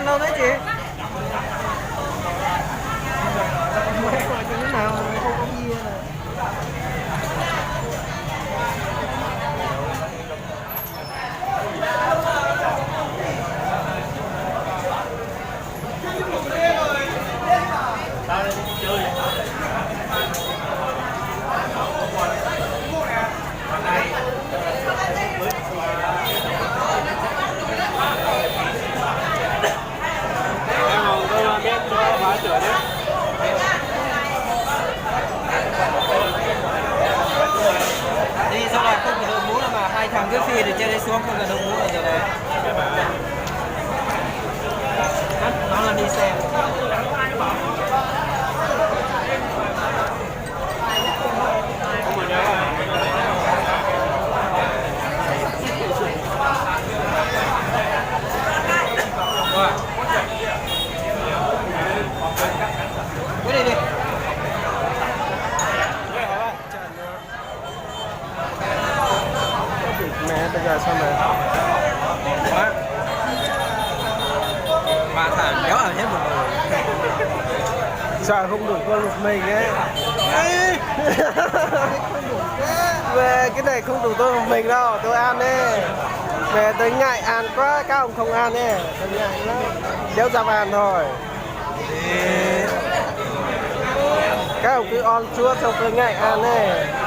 đâu đấy chị? Mẹ gọi cho thế nào mà không có bia này. Đi sau này không có đội mũ là mà hai thằng cứ phi để chơi đi xuống không có đội mũ là giờ này. Nó là đi xe. Cứ đi đi. Mẹ bây giờ sao mà quá bà thằng béo ở hết một người sợ không đủ con một mình ấy. Về cái này không đủ tôi một mình đâu, tôi ăn đi. Về tôi ngại ăn quá, các ông không ăn đi, tôi ngại lắm, đéo dám ăn thôi. Các ông cứ on chua xong tôi ngại ăn đi.